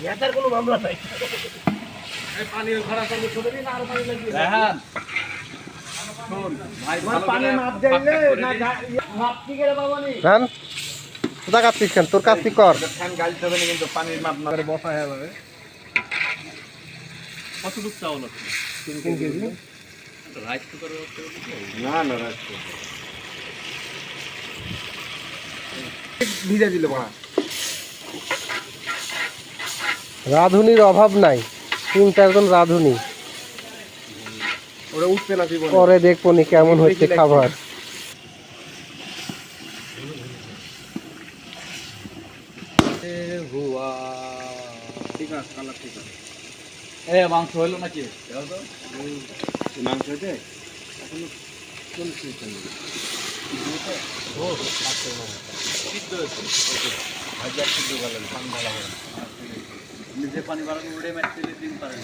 ঘ্যাতার কোনো মামলা নাই। পানির ঘোড়া চালু করে দিন আর পানি লাগিয়ে পানি মাপ যাইলে না মাপ কি করে বাবা নি রান কোথা কাটছিস কেন? তোর কাজ তুই কর। ফ্যান গাড়ি হবে না কিন্তু পানির মাপ না করে বসা হয়ে যাবে। কতটুকু চাউল আছে? 3 কেজি রাইস কুকারে না না ভিজা দিল বাড়া। রাঁধুনির অভাব নাই, 3-4 জন রাঁধুনি। ওরা উঠতে না জীবনে। পরে দেখবো নি কেমন হচ্ছে খাবার। ঠিক আছে কালার ঠিক আছে। মাংস হইলো নাকি? মাংস হয়েছে এখনো নিজে পানি বাড়ানো উড়ে ম্যাচ দিন পারে